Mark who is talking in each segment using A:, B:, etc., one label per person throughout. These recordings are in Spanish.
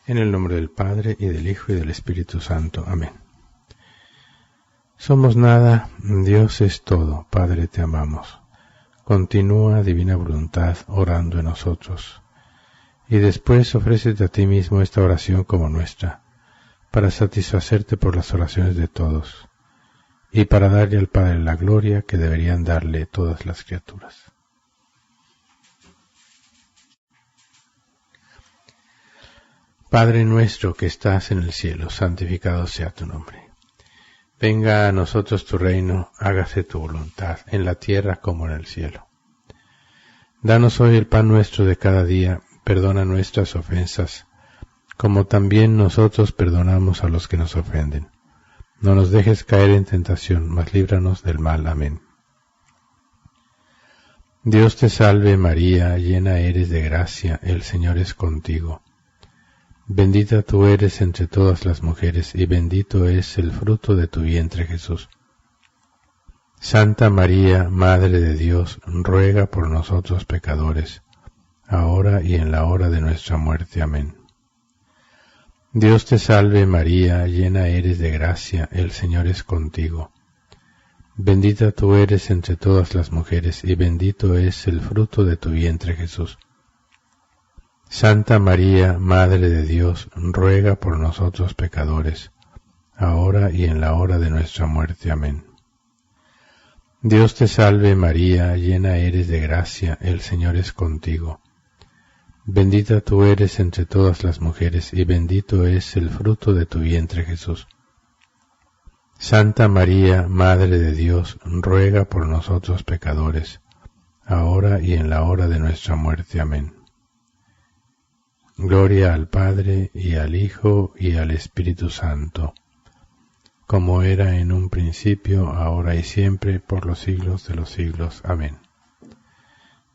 A: En el nombre del Padre, y del Hijo, y del Espíritu Santo. Amén. Somos nada, Dios es todo, Padre te amamos. Continúa, divina voluntad, orando en nosotros. Y después ofrécete a ti mismo esta oración como nuestra, para satisfacerte por las oraciones de todos, y para darle al Padre la gloria que deberían darle todas las criaturas. Padre nuestro que estás en el cielo, santificado sea tu nombre. Venga a nosotros tu reino, hágase tu voluntad, en la tierra como en el cielo. Danos hoy el pan nuestro de cada día, perdona nuestras ofensas, como también nosotros perdonamos a los que nos ofenden. No nos dejes caer en tentación, mas líbranos del mal. Amén. Dios te salve María, llena eres de gracia, el Señor es contigo. Bendita tú eres entre todas las mujeres, y bendito es el fruto de tu vientre, Jesús. Santa María, Madre de Dios, ruega por nosotros pecadores, ahora y en la hora de nuestra muerte. Amén. Dios te salve María, llena eres de gracia, el Señor es contigo. Bendita tú eres entre todas las mujeres, y bendito es el fruto de tu vientre, Jesús. Santa María, Madre de Dios, ruega por nosotros pecadores, ahora y en la hora de nuestra muerte. Amén. Dios te salve María, llena eres de gracia, el Señor es contigo. Bendita tú eres entre todas las mujeres, y bendito es el fruto de tu vientre, Jesús. Santa María, Madre de Dios, ruega por nosotros pecadores, ahora y en la hora de nuestra muerte. Amén. Gloria al Padre, y al Hijo, y al Espíritu Santo, como era en un principio, ahora y siempre, por los siglos de los siglos. Amén.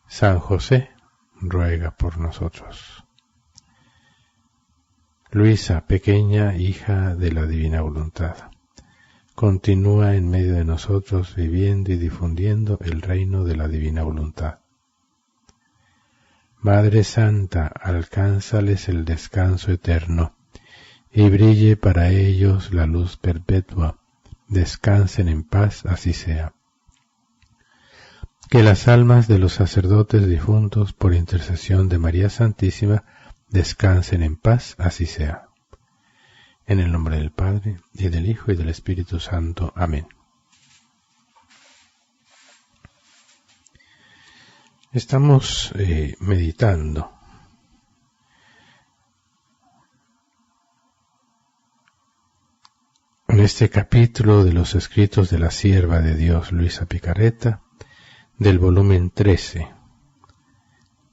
A: San José, ruega por nosotros. Luisa, pequeña hija de la divina voluntad, continúa en medio de nosotros viviendo y difundiendo el reino de la divina voluntad. Madre Santa, alcánzales el descanso eterno, y brille para ellos la luz perpetua. Descansen en paz, así sea. Que las almas de los sacerdotes difuntos, por intercesión de María Santísima, descansen en paz, así sea. En el nombre del Padre, y del Hijo, y del Espíritu Santo. Amén. Estamos meditando en este capítulo de los escritos de la sierva de Dios Luisa Picarreta, del volumen 13,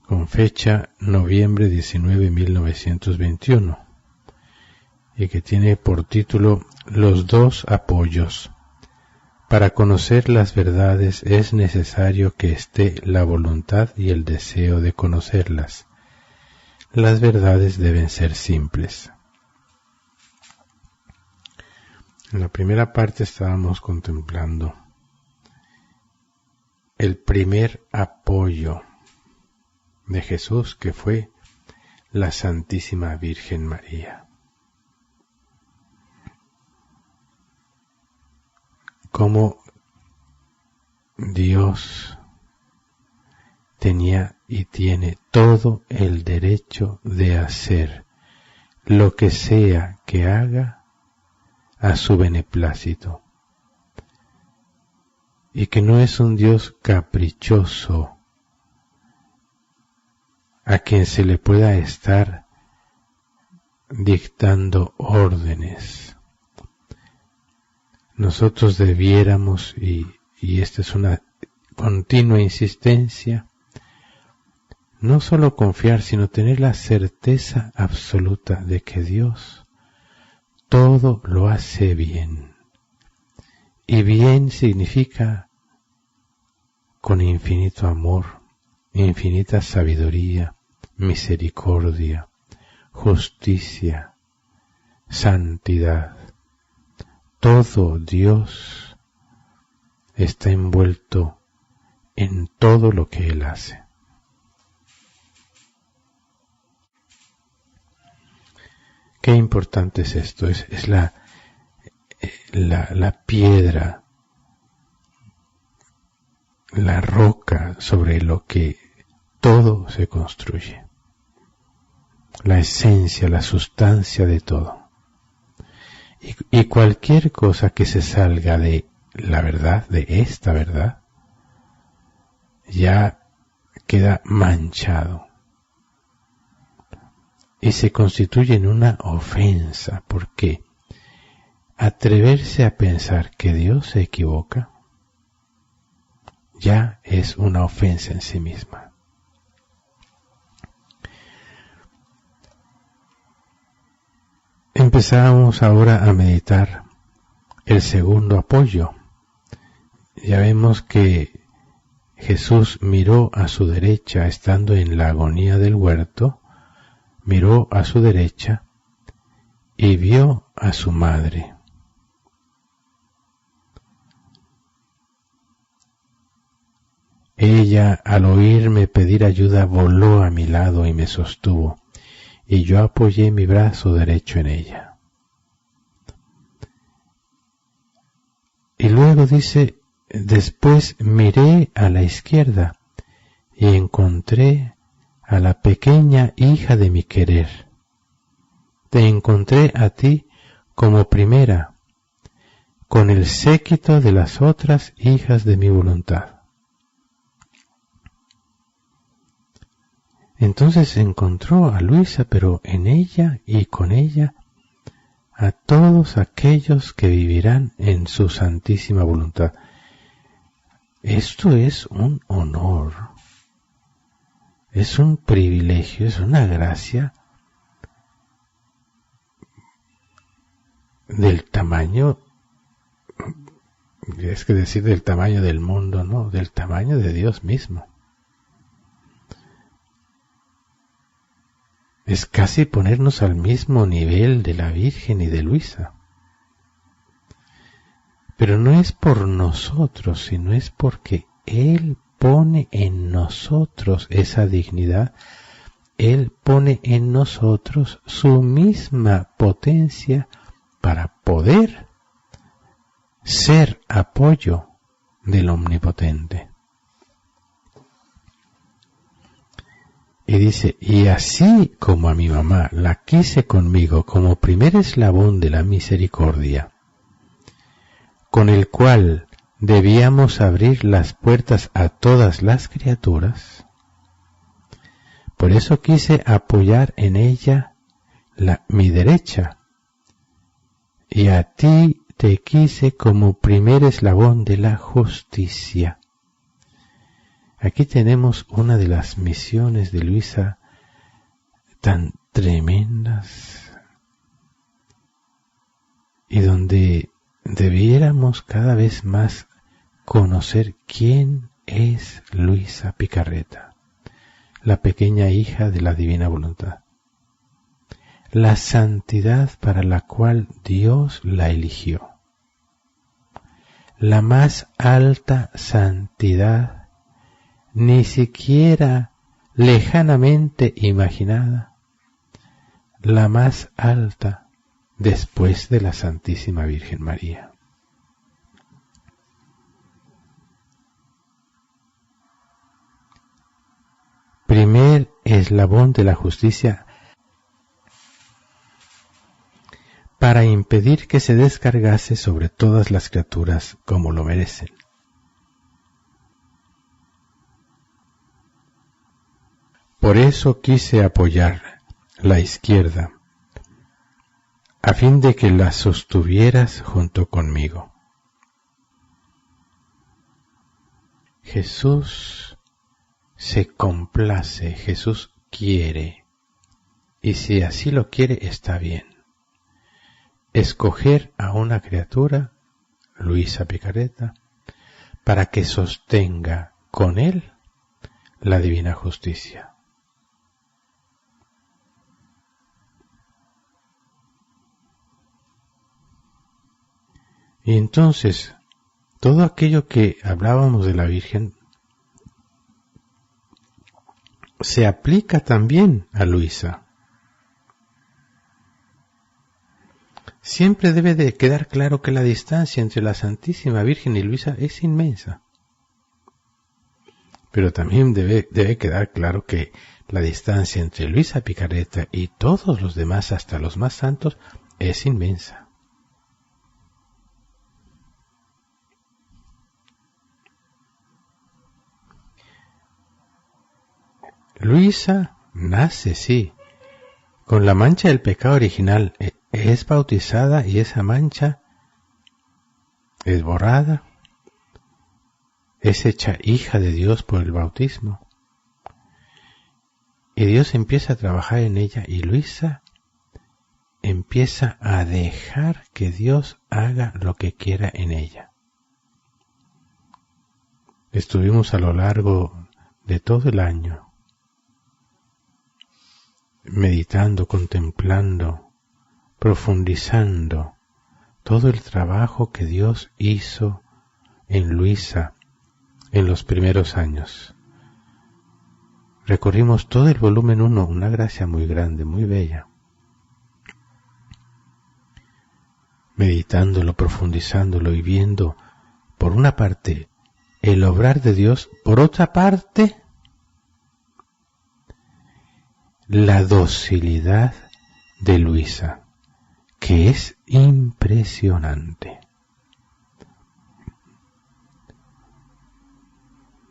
A: con fecha noviembre 19, 1921, y que tiene por título Los dos apoyos. Para conocer las verdades es necesario que esté la voluntad y el deseo de conocerlas. Las verdades deben ser simples. En la primera parte estábamos contemplando el primer apoyo de Jesús, que fue la Santísima Virgen María. Cómo Dios tenía y tiene todo el derecho de hacer lo que sea que haga a su beneplácito, y que no es un Dios caprichoso a quien se le pueda estar dictando órdenes. Nosotros debiéramos, y esta es una continua insistencia, no solo confiar, sino tener la certeza absoluta de que Dios todo lo hace bien. Y bien significa con infinito amor, infinita sabiduría, misericordia, justicia, santidad. Todo Dios está envuelto en todo lo que Él hace. Qué importante es esto, es la piedra, la roca sobre lo que todo se construye, la esencia, la sustancia de todo. Y cualquier cosa que se salga de la verdad, de esta verdad, ya queda manchado y se constituye en una ofensa, porque atreverse a pensar que Dios se equivoca ya es una ofensa en sí misma. Empezamos ahora a meditar el segundo apoyo. Ya vemos que Jesús miró a su derecha estando en la agonía del huerto, miró a su derecha y vio a su madre. Ella, al oírme pedir ayuda, voló a mi lado y me sostuvo, y yo apoyé mi brazo derecho en ella. Y luego dice, después miré a la izquierda y encontré a la pequeña hija de mi querer. Te encontré a ti como primera, con el séquito de las otras hijas de mi voluntad. Entonces encontró a Luisa, pero en ella y con ella a todos aquellos que vivirán en su santísima voluntad. Esto es un honor, es un privilegio, es una gracia del tamaño, es que decir del tamaño del mundo, no, del tamaño de Dios mismo. Es casi ponernos al mismo nivel de la Virgen y de Luisa. Pero no es por nosotros, sino es porque Él pone en nosotros esa dignidad. Él pone en nosotros su misma potencia para poder ser apoyo del Omnipotente. Y dice, y así como a mi mamá la quise conmigo como primer eslabón de la misericordia, con el cual debíamos abrir las puertas a todas las criaturas, por eso quise apoyar en ella mi derecha, y a ti te quise como primer eslabón de la justicia. Aquí tenemos una de las misiones de Luisa tan tremendas y donde debiéramos cada vez más conocer quién es Luisa Picarreta, la pequeña hija de la divina voluntad, la santidad para la cual Dios la eligió, la más alta santidad ni siquiera lejanamente imaginada, la más alta después de la Santísima Virgen María. Primer eslabón de la justicia para impedir que se descargase sobre todas las criaturas como lo merecen. Por eso quise apoyar la izquierda, a fin de que la sostuvieras junto conmigo. Jesús se complace, Jesús quiere, y si así lo quiere está bien, escoger a una criatura, Luisa Picarreta, para que sostenga con él la divina justicia. Y entonces, todo aquello que hablábamos de la Virgen se aplica también a Luisa. Siempre debe de quedar claro que la distancia entre la Santísima Virgen y Luisa es inmensa. Pero también debe quedar claro que la distancia entre Luisa Picarreta y todos los demás, hasta los más santos, es inmensa. Luisa nace, sí, con la mancha del pecado original, es bautizada y esa mancha es borrada, es hecha hija de Dios por el bautismo. Y Dios empieza a trabajar en ella y Luisa empieza a dejar que Dios haga lo que quiera en ella. Estuvimos a lo largo de todo el año meditando, contemplando, profundizando todo el trabajo que Dios hizo en Luisa en los primeros años. Recorrimos todo el volumen 1, una gracia muy grande, muy bella. Meditándolo, profundizándolo y viendo, por una parte, el obrar de Dios, por otra parte, la docilidad de Luisa, que es impresionante.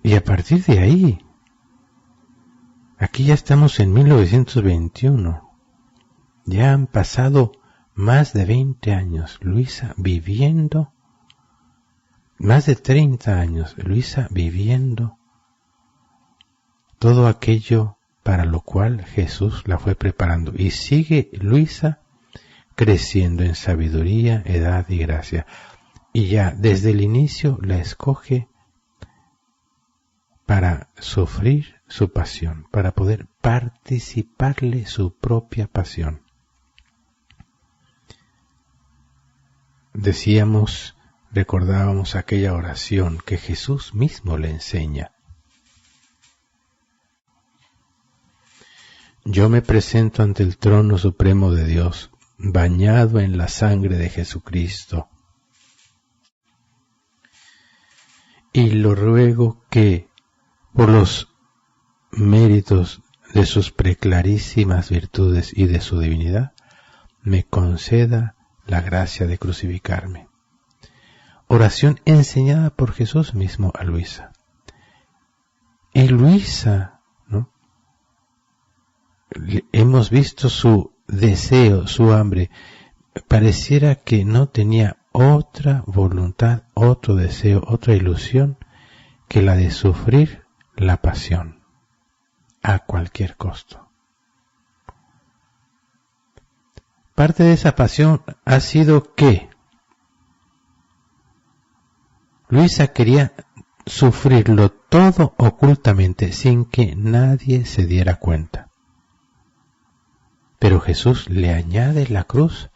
A: Y a partir de ahí, aquí ya estamos en 1921, ya han pasado más de 20 años, Luisa viviendo, más de 30 años, Luisa viviendo todo aquello para lo cual Jesús la fue preparando. Y sigue Luisa creciendo en sabiduría, edad y gracia. Y ya desde el inicio la escoge para sufrir su pasión, para poder participarle su propia pasión. Decíamos, recordábamos aquella oración que Jesús mismo le enseña. Yo me presento ante el trono supremo de Dios, bañado en la sangre de Jesucristo, y lo ruego que, por los méritos de sus preclarísimas virtudes y de su divinidad, me conceda la gracia de crucificarme. Oración enseñada por Jesús mismo a Luisa. Y Luisa, ¿no? Hemos visto su deseo, su hambre. Pareciera que no tenía otra voluntad, otro deseo, otra ilusión que la de sufrir la pasión a cualquier costo. Parte de esa pasión ha sido que Luisa quería sufrirlo todo ocultamente sin que nadie se diera cuenta. Pero Jesús le añade la cruz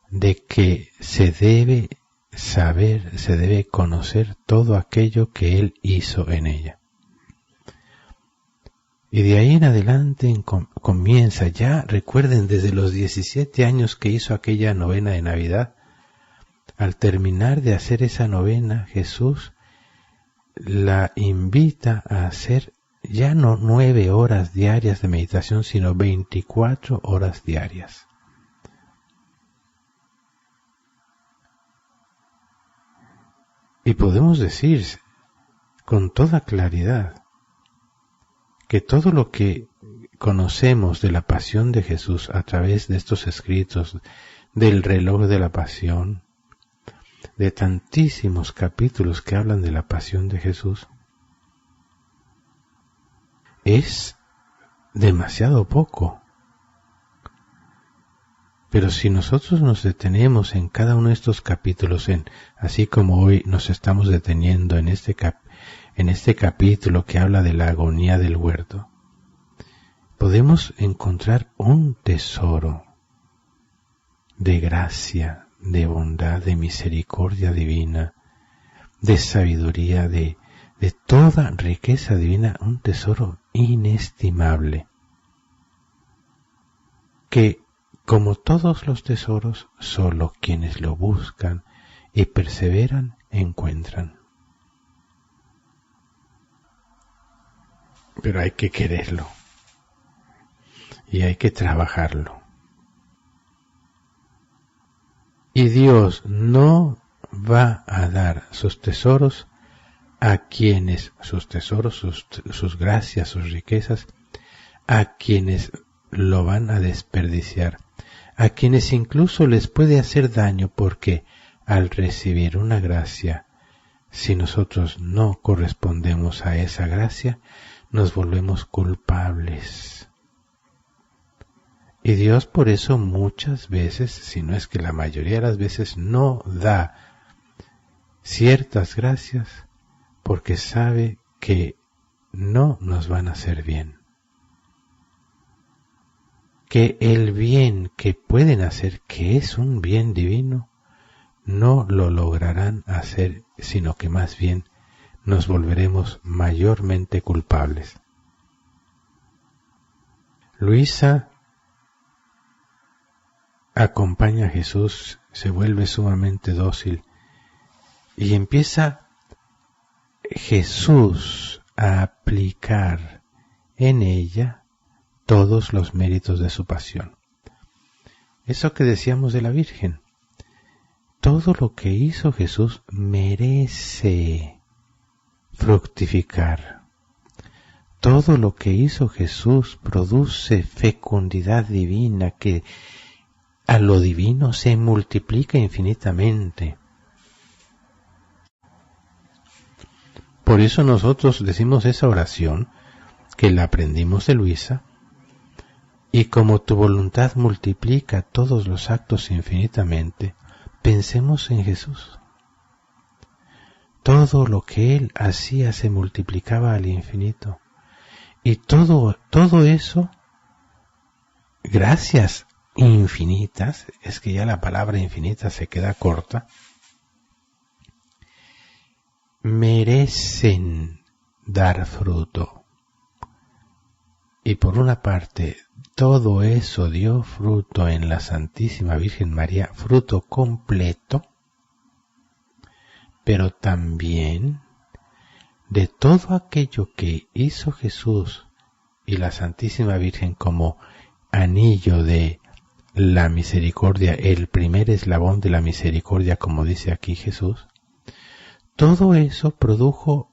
A: de que se debe saber, se debe conocer todo aquello que Él hizo en ella. Y de ahí en adelante comienza, ya recuerden, desde los 17 años que hizo aquella novena de Navidad, al terminar de hacer esa novena, Jesús la invita a hacer ya no 9 horas diarias de meditación, sino 24 horas diarias. Y podemos decir con toda claridad que todo lo que conocemos de la pasión de Jesús a través de estos escritos, del reloj de la pasión, de tantísimos capítulos que hablan de la pasión de Jesús, es demasiado poco. Pero si nosotros nos detenemos en cada uno de estos capítulos, así como hoy nos estamos deteniendo en este capítulo que habla de la agonía del huerto, podemos encontrar un tesoro de gracia, de bondad, de misericordia divina, de sabiduría, de toda riqueza divina, un tesoro inestimable, que como todos los tesoros, solo quienes lo buscan y perseveran encuentran. Pero hay que quererlo y hay que trabajarlo. Y Dios no va a dar sus tesoros a quienes, sus tesoros, sus gracias, sus riquezas, a quienes lo van a desperdiciar, a quienes incluso les puede hacer daño, porque al recibir una gracia, si nosotros no correspondemos a esa gracia, nos volvemos culpables. Y Dios por eso muchas veces, si no es que la mayoría de las veces, no da ciertas gracias porque sabe que no nos van a hacer bien. Que el bien que pueden hacer, que es un bien divino, no lo lograrán hacer, sino que más bien nos volveremos mayormente culpables. Luisa acompaña a Jesús, se vuelve sumamente dócil y empieza Jesús a aplicar en ella todos los méritos de su pasión. Eso que decíamos de la Virgen, todo lo que hizo Jesús merece fructificar. Todo lo que hizo Jesús produce fecundidad divina que a lo divino se multiplica infinitamente. Por eso nosotros decimos esa oración que la aprendimos de Luisa, y como tu voluntad multiplica todos los actos infinitamente, pensemos en Jesús. Todo lo que Él hacía se multiplicaba al infinito. Y todo eso, gracias infinitas, es que ya la palabra infinita se queda corta, merecen dar fruto. Y por una parte, todo eso dio fruto en la Santísima Virgen María, fruto completo, pero también de todo aquello que hizo Jesús y la Santísima Virgen como anillo de la misericordia, el primer eslabón de la misericordia, como dice aquí Jesús, todo eso produjo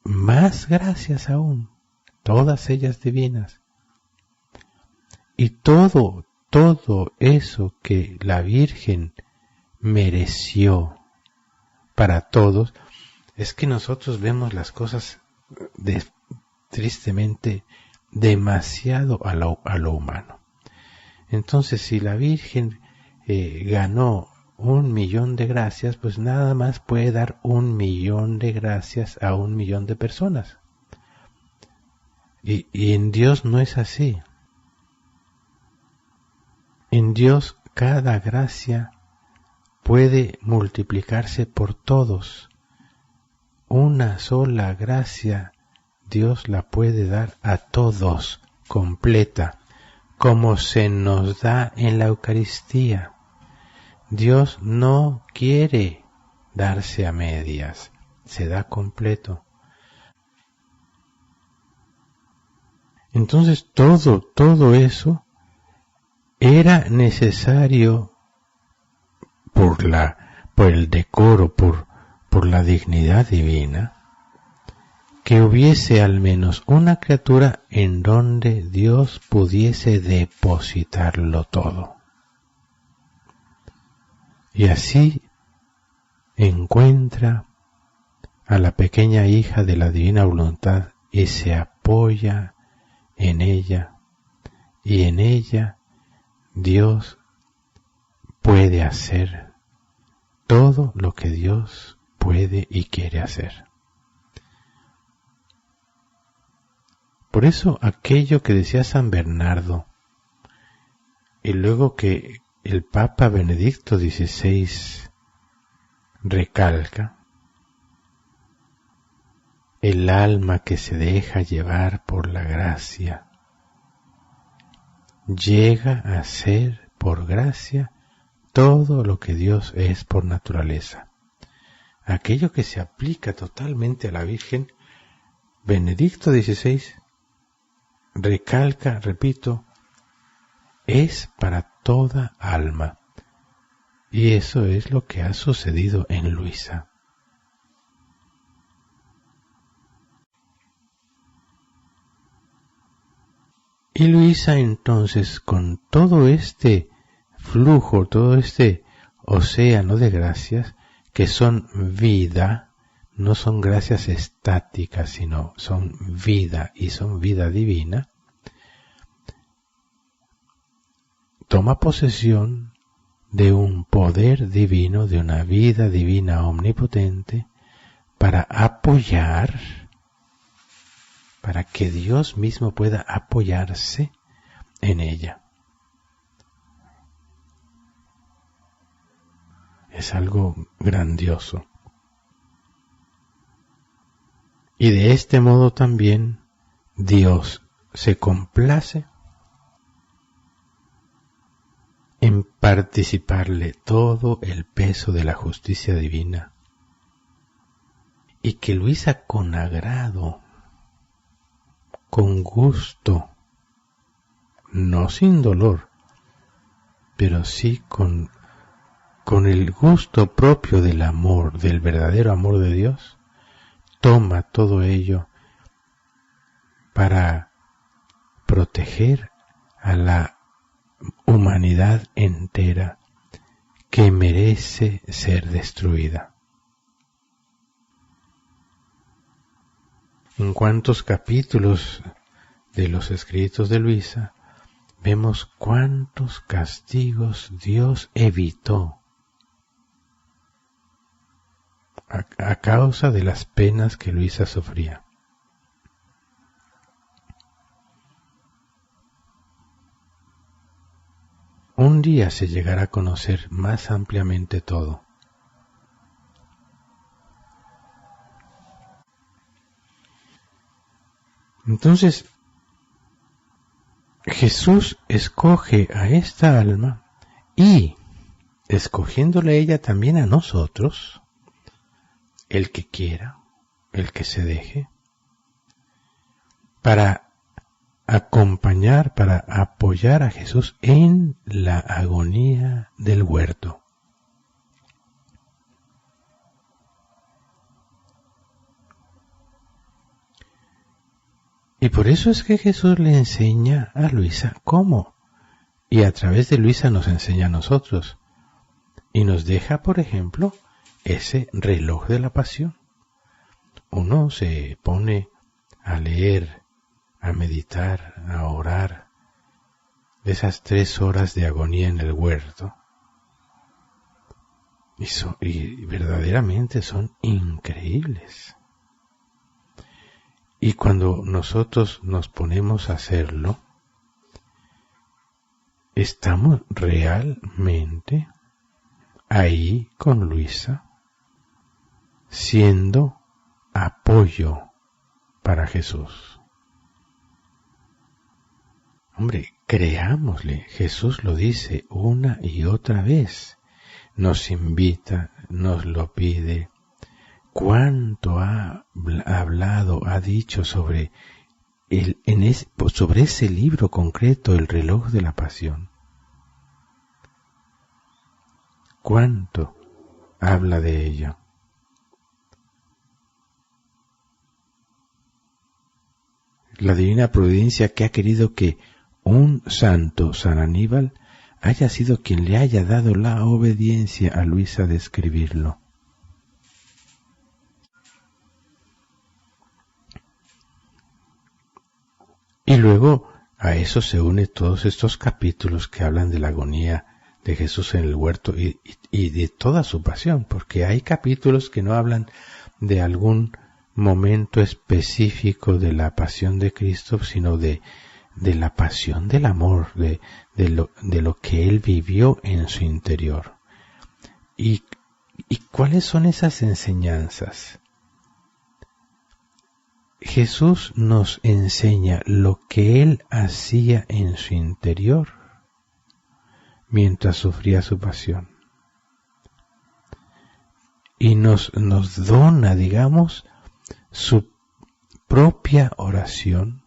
A: más gracias aún, todas ellas divinas. Y todo eso que la Virgen mereció para todos, es que nosotros vemos las cosas tristemente demasiado a lo humano. Entonces, si la Virgen ganó 1.000.000 de gracias, pues nada más puede dar 1.000.000 de gracias a 1.000.000 de personas. Y en Dios no es así. En Dios cada gracia puede multiplicarse por todos. Una sola gracia Dios la puede dar a todos, completa, como se nos da en la Eucaristía. Dios no quiere darse a medias, se da completo. Entonces todo eso era necesario por el decoro, por la dignidad divina, que hubiese al menos una criatura en donde Dios pudiese depositarlo todo. Y así encuentra a la pequeña hija de la divina voluntad y se apoya en ella, y en ella Dios puede hacer todo lo que Dios puede y quiere hacer. Por eso aquello que decía San Bernardo, y luego que el Papa Benedicto XVI recalca, el alma que se deja llevar por la gracia llega a ser por gracia todo lo que Dios es por naturaleza. Aquello que se aplica totalmente a la Virgen, Benedicto XVI recalca, repito, es para toda alma. Y eso es lo que ha sucedido en Luisa. Y Luisa entonces, con todo este flujo, todo este océano de gracias, que son vida, no son gracias estáticas, sino son vida y son vida divina, toma posesión de un poder divino, de una vida divina omnipotente, para apoyar, para que Dios mismo pueda apoyarse en ella. Es algo grandioso. Y de este modo también Dios se complace en participarle todo el peso de la justicia divina, y que Luisa con agrado, con gusto, no sin dolor, pero sí con el gusto propio del amor, del verdadero amor de Dios, toma todo ello para proteger a la humanidad entera que merece ser destruida. En cuantos capítulos de los escritos de Luisa vemos cuántos castigos Dios evitó a causa de las penas que Luisa sufría. Un día se llegará a conocer más ampliamente todo. Entonces, Jesús escoge a esta alma y, escogiéndole ella también a nosotros, el que quiera, el que se deje, para acompañar, para apoyar a Jesús en la agonía del huerto. Y por eso es que Jesús le enseña a Luisa cómo, y a través de Luisa nos enseña a nosotros, y nos deja, por ejemplo, ese reloj de la pasión. Uno se pone a leer, a meditar, a orar de esas 3 horas de agonía en el huerto, y verdaderamente son increíbles. Y cuando nosotros nos ponemos a hacerlo, estamos realmente ahí con Luisa, siendo apoyo para Jesús. Hombre, creámosle, Jesús lo dice una y otra vez, nos invita, nos lo pide. Cuánto ha hablado, ha dicho sobre ese libro concreto, el reloj de la pasión. Cuánto habla de ello. La divina providencia que ha querido que un santo, San Aníbal, haya sido quien le haya dado la obediencia a Luisa de escribirlo. Y luego a eso se unen todos estos capítulos que hablan de la agonía de Jesús en el huerto y de toda su pasión, porque hay capítulos que no hablan de algún momento específico de la pasión de Cristo, sino de la pasión del amor, de lo que Él vivió en su interior. ¿Y cuáles son esas enseñanzas? Jesús nos enseña lo que Él hacía en su interior mientras sufría su pasión. Y nos dona, digamos, su propia oración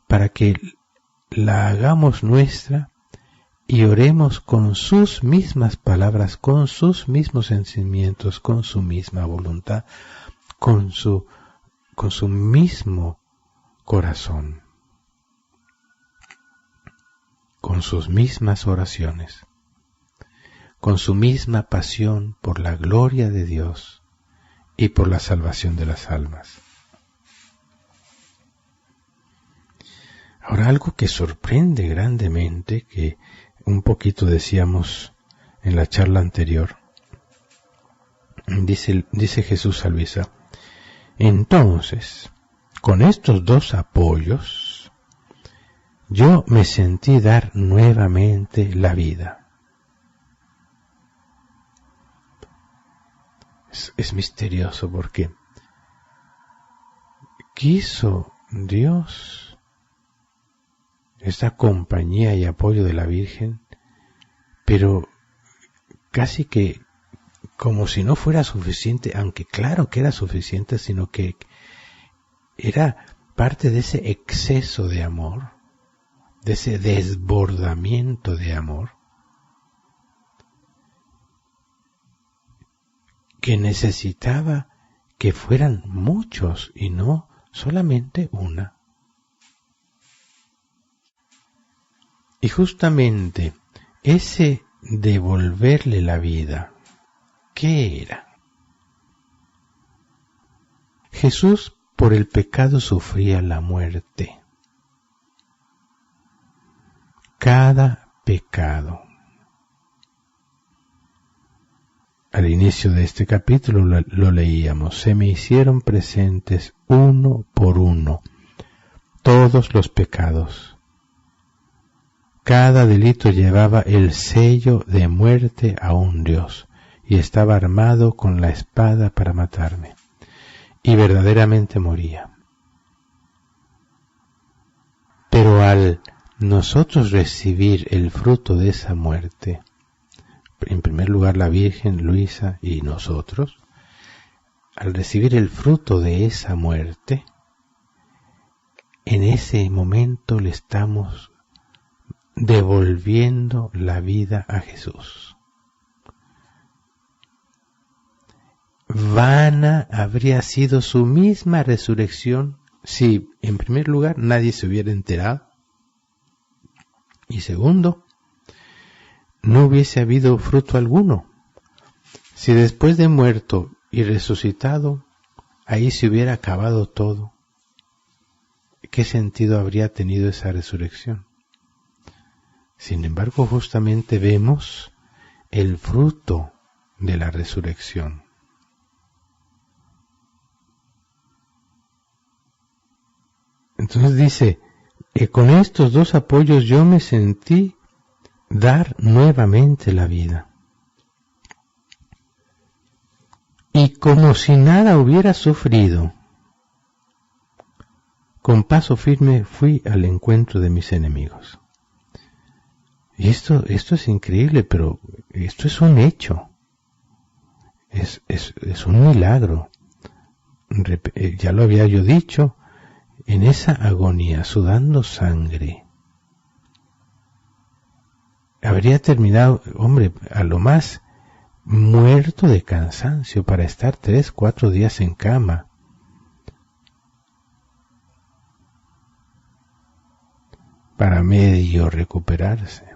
A: para que la hagamos nuestra y oremos con sus mismas palabras, con sus mismos sentimientos, con su misma voluntad, con su mismo corazón, con sus mismas oraciones, con su misma pasión por la gloria de Dios y por la salvación de las almas. Ahora, algo que sorprende grandemente, que un poquito decíamos en la charla anterior, dice Jesús a Luisa: entonces, con estos dos apoyos, yo me sentí dar nuevamente la vida. Es misterioso porque quiso Dios esta compañía y apoyo de la Virgen, pero casi que como si no fuera suficiente, aunque claro que era suficiente, sino que era parte de ese exceso de amor, de ese desbordamiento de amor, que necesitaba que fueran muchos y no solamente una. Y justamente ese devolverle la vida, ¿qué era? Jesús por el pecado sufría la muerte. Cada pecado. Al inicio de este capítulo lo leíamos: se me hicieron presentes uno por uno todos los pecados. Cada delito llevaba el sello de muerte a un Dios y estaba armado con la espada para matarme. Y verdaderamente moría. Pero al nosotros recibir el fruto de esa muerte, en primer lugar la Virgen, Luisa y nosotros, al recibir el fruto de esa muerte, en ese momento le estamos devolviendo la vida a Jesús. Vana habría sido su misma resurrección si, en primer lugar, nadie se hubiera enterado, y segundo, no hubiese habido fruto alguno. Si después de muerto y resucitado, ahí se hubiera acabado todo, ¿qué sentido habría tenido esa resurrección? Sin embargo, justamente vemos el fruto de la resurrección. Entonces dice, con estos dos apoyos yo me sentí dar nuevamente la vida. Y como si nada hubiera sufrido, con paso firme fui al encuentro de mis enemigos. Y esto es increíble, pero esto es un hecho. Es un milagro. Ya lo había yo dicho, en esa agonía, sudando sangre, habría terminado, hombre, a lo más muerto de cansancio para estar 3-4 días en cama. Para medio recuperarse.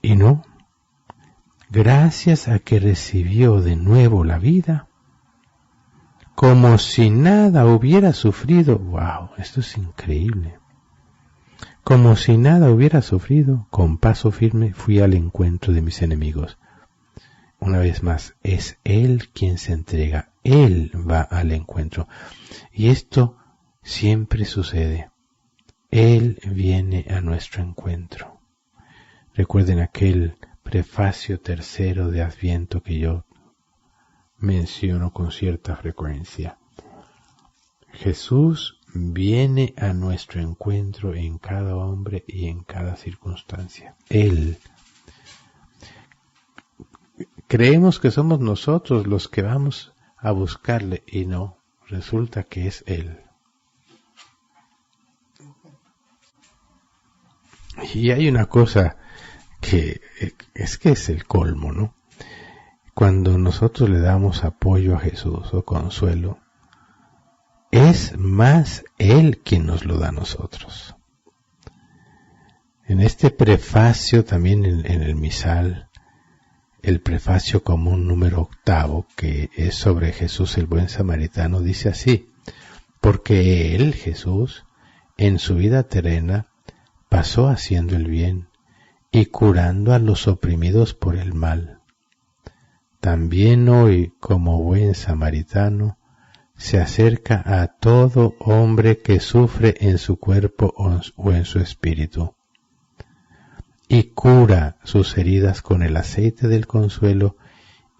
A: Y no, gracias a que recibió de nuevo la vida, como si nada hubiera sufrido. ¡Wow! Esto es increíble. Como si nada hubiera sufrido, con paso firme fui al encuentro de mis enemigos. Una vez más, es Él quien se entrega. Él va al encuentro. Y esto siempre sucede. Él viene a nuestro encuentro. Recuerden aquel prefacio tercero de Adviento que yo menciono con cierta frecuencia. Jesús viene a nuestro encuentro en cada hombre y en cada circunstancia. Él. Creemos que somos nosotros los que vamos a buscarle y no, resulta que es Él. Y hay una cosa que es el colmo, ¿no? Cuando nosotros le damos apoyo a Jesús o consuelo, es más Él quien nos lo da a nosotros. En este prefacio, también en el misal, el prefacio común número 8, que es sobre Jesús el buen samaritano, dice así: porque Él, Jesús, en su vida terrena, pasó haciendo el bien y curando a los oprimidos por el mal. También hoy, como buen samaritano, se acerca a todo hombre que sufre en su cuerpo o en su espíritu, y cura sus heridas con el aceite del consuelo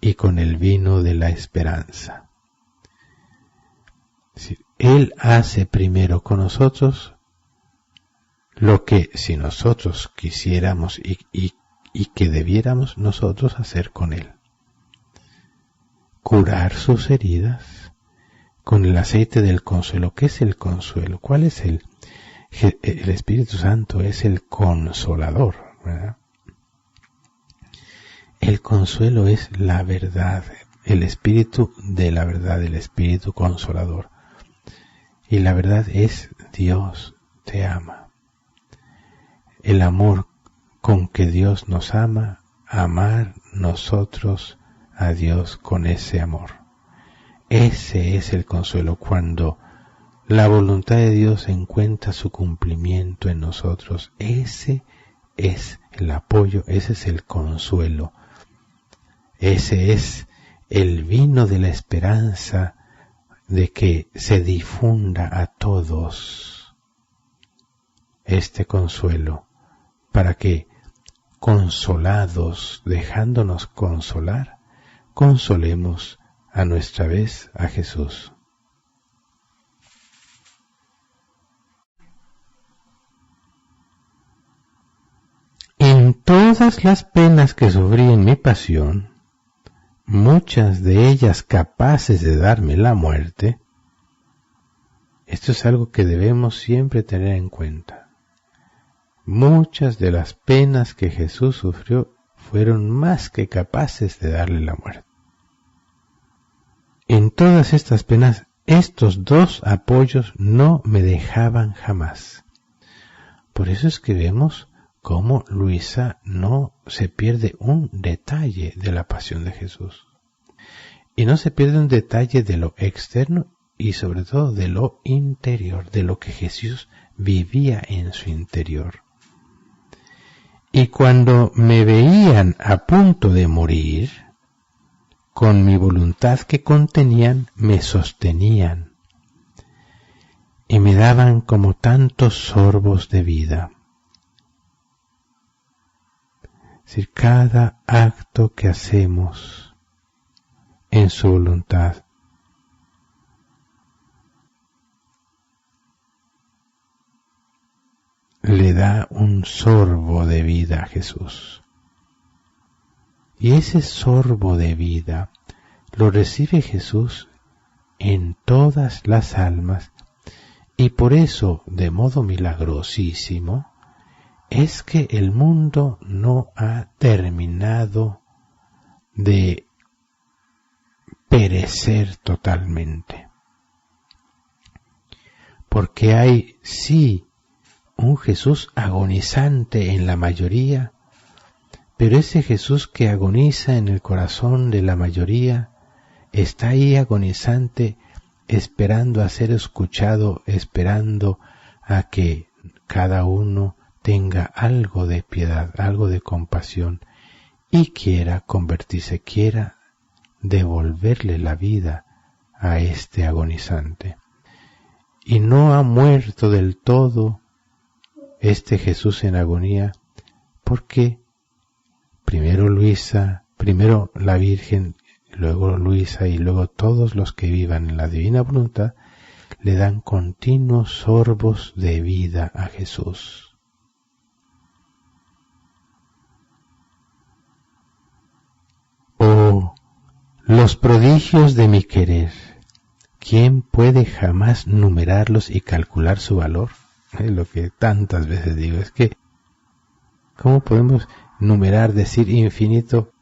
A: y con el vino de la esperanza. Él hace primero con nosotros lo que si nosotros quisiéramos y que debiéramos nosotros hacer con Él. Curar sus heridas con el aceite del consuelo. ¿Qué es el consuelo? ¿Cuál es el Espíritu Santo? Es el consolador, ¿verdad? El consuelo es la verdad, el espíritu de la verdad, el espíritu consolador. Y la verdad es Dios te ama. El amor con que Dios nos ama, amar nosotros a Dios con ese amor. Ese es el consuelo, cuando la voluntad de Dios encuentra su cumplimiento en nosotros. Ese es el apoyo, ese es el consuelo. Ese es el vino de la esperanza de que se difunda a todos este consuelo, para que, consolados, dejándonos consolar, consolemos a nuestra vez a Jesús. En todas las penas que sufrí en mi pasión, muchas de ellas capaces de darme la muerte, esto es algo que debemos siempre tener en cuenta. Muchas de las penas que Jesús sufrió fueron más que capaces de darle la muerte. En todas estas penas, estos dos apoyos no me dejaban jamás. Por eso es que vemos cómo Luisa no se pierde un detalle de la pasión de Jesús. Y no se pierde un detalle de lo externo y sobre todo de lo interior, de lo que Jesús vivía en su interior. Y cuando me veían a punto de morir, con mi voluntad que contenían, me sostenían y me daban como tantos sorbos de vida. Es decir, cada acto que hacemos en su voluntad le da un sorbo de vida a Jesús. Y ese sorbo de vida lo recibe Jesús en todas las almas, y por eso, de modo milagrosísimo, es que el mundo no ha terminado de perecer totalmente. Porque hay, sí, un Jesús agonizante en la mayoría, pero ese Jesús que agoniza en el corazón de la mayoría está ahí agonizante, esperando a ser escuchado, esperando a que cada uno tenga algo de piedad, algo de compasión y quiera convertirse, quiera devolverle la vida a este agonizante. Y no ha muerto del todo este Jesús en agonía, porque primero Luisa, primero la Virgen, luego Luisa y luego todos los que vivan en la divina voluntad, le dan continuos sorbos de vida a Jesús. Oh, los prodigios de mi querer, ¿quién puede jamás numerarlos y calcular su valor? Es lo que tantas veces digo, es que ¿cómo podemos numerar, decir infinito?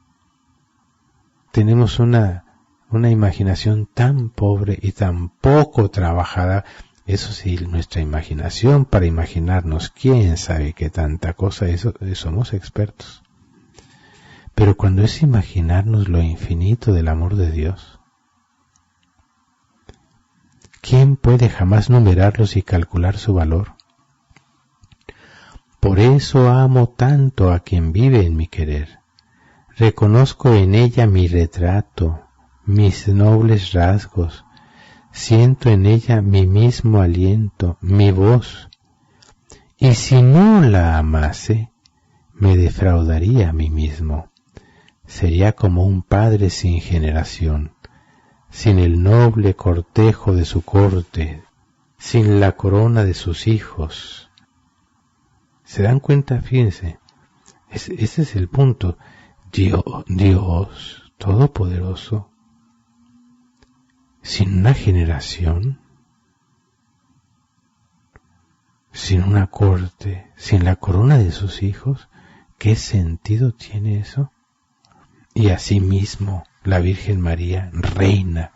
A: Tenemos una imaginación tan pobre y tan poco trabajada. Eso sí, nuestra imaginación para imaginarnos quién sabe qué tanta cosa, eso somos expertos. Pero cuando es imaginarnos lo infinito del amor de Dios, ¿quién puede jamás numerarlos y calcular su valor? Por eso amo tanto a quien vive en mi querer. Reconozco en ella mi retrato, mis nobles rasgos. Siento en ella mi mismo aliento, mi voz. Y si no la amase, me defraudaría a mí mismo. Sería como un padre sin generación, sin el noble cortejo de su corte, sin la corona de sus hijos. ¿Se dan cuenta? Fíjense, ese es el punto. Dios Todopoderoso, sin una generación, sin una corte, sin la corona de sus hijos, ¿qué sentido tiene eso? Y asimismo la Virgen María, reina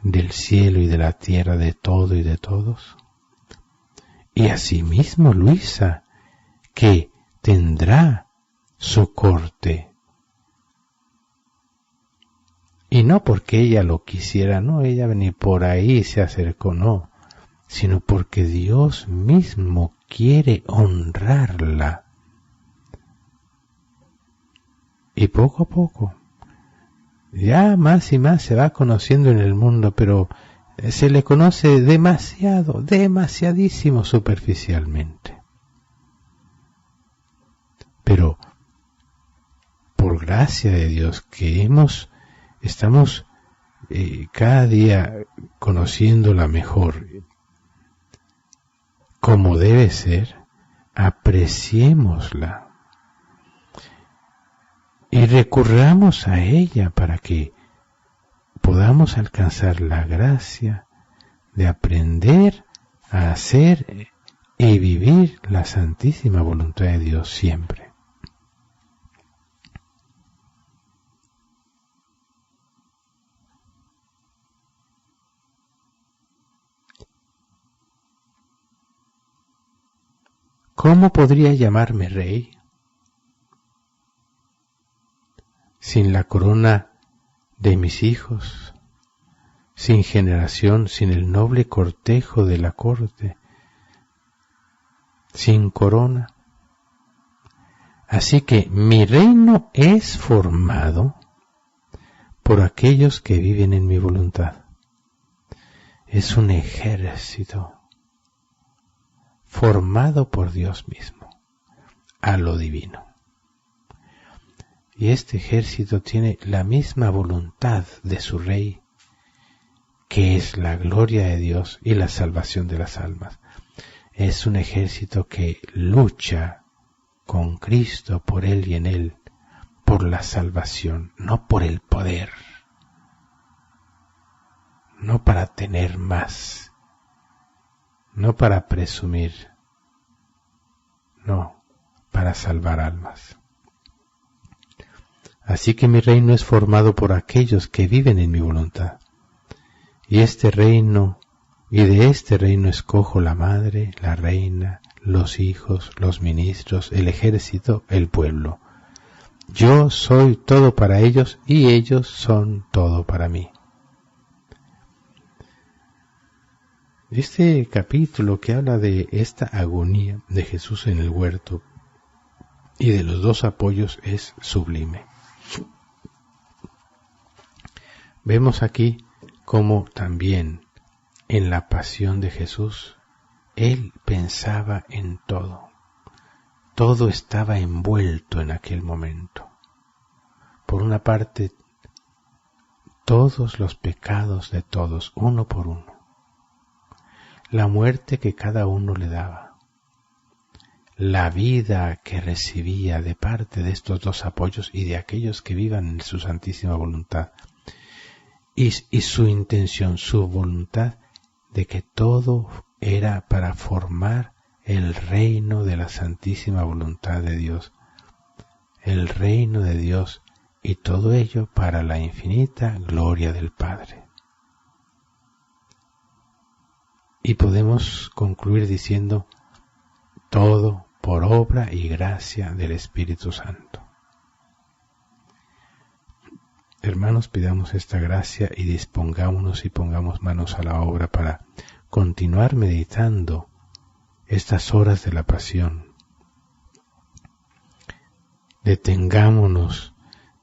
A: del cielo y de la tierra, de todo y de todos. Y asimismo Luisa, que tendrá su corte. Y no porque ella lo quisiera, no, ella ni por ahí se acercó, no, sino porque Dios mismo quiere honrarla. Y poco a poco, ya más y más se va conociendo en el mundo, pero se le conoce demasiadísimo superficialmente. Pero por gracia de Dios que estamos cada día conociéndola mejor, como debe ser, apreciémosla y recurramos a ella para que podamos alcanzar la gracia de aprender a hacer y vivir la santísima voluntad de Dios siempre. ¿Cómo podría llamarme rey sin la corona de mis hijos, sin generación, sin el noble cortejo de la corte, sin corona? Así que mi reino es formado por aquellos que viven en mi voluntad. Es un ejército formado por Dios mismo, a lo divino. Y este ejército tiene la misma voluntad de su Rey, que es la gloria de Dios y la salvación de las almas. Es un ejército que lucha con Cristo, por Él y en Él, por la salvación, no por el poder, no para tener más, no para presumir, no, para salvar almas. Así que mi reino es formado por aquellos que viven en mi voluntad. Y de este reino escojo la madre, la reina, los hijos, los ministros, el ejército, el pueblo. Yo soy todo para ellos y ellos son todo para mí. Este capítulo que habla de esta agonía de Jesús en el huerto y de los dos apoyos es sublime. Vemos aquí cómo también en la pasión de Jesús Él pensaba en todo. todo estaba envuelto en aquel momento. Por una parte, todos los pecados de todos, uno por uno. La muerte que cada uno le daba. La vida que recibía de parte de estos dos apoyos y de aquellos que vivan en su santísima voluntad. Y su intención, su voluntad de que todo era para formar el reino de la santísima voluntad de Dios. El reino de Dios. Y todo ello para la infinita gloria del Padre. Y podemos concluir diciendo, todo por obra y gracia del Espíritu Santo. Hermanos, pidamos esta gracia y dispongámonos y pongamos manos a la obra para continuar meditando estas horas de la pasión. Detengámonos,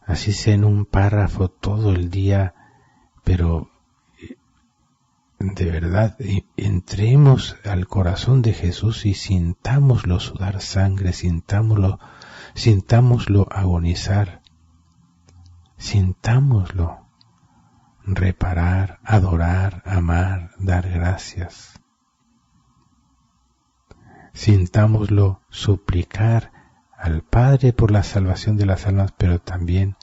A: así sea en un párrafo todo el día, pero de verdad entremos al corazón de Jesús y sintámoslo sudar sangre, sintámoslo agonizar, sintámoslo reparar, adorar, amar, dar gracias. Sintámoslo suplicar al Padre por la salvación de las almas, pero también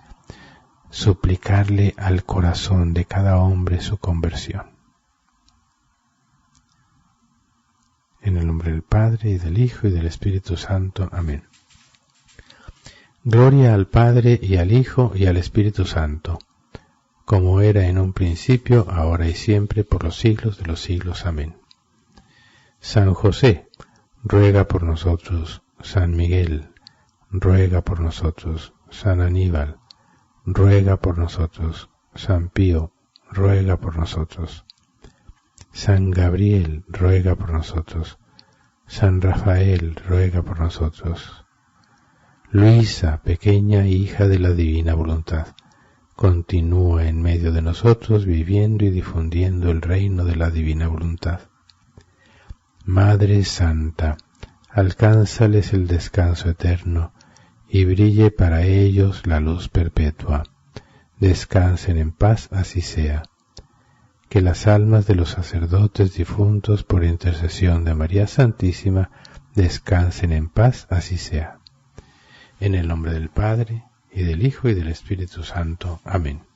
A: suplicarle al corazón de cada hombre su conversión. En el nombre del Padre, y del Hijo, y del Espíritu Santo. Amén. Gloria al Padre, y al Hijo, y al Espíritu Santo, como era en un principio, ahora y siempre, por los siglos de los siglos. Amén. San José, ruega por nosotros. San Miguel, ruega por nosotros. San Aníbal, ruega por nosotros. San Pío, ruega por nosotros. San Gabriel, ruega por nosotros. San Rafael, ruega por nosotros. Luisa, pequeña hija de la divina voluntad, continúa en medio de nosotros viviendo y difundiendo el reino de la divina voluntad. Madre Santa, alcánzales el descanso eterno y brille para ellos la luz perpetua. Descansen en paz, así sea. Que las almas de los sacerdotes difuntos por intercesión de María Santísima descansen en paz, así sea. En el nombre del Padre, y del Hijo, y del Espíritu Santo. Amén.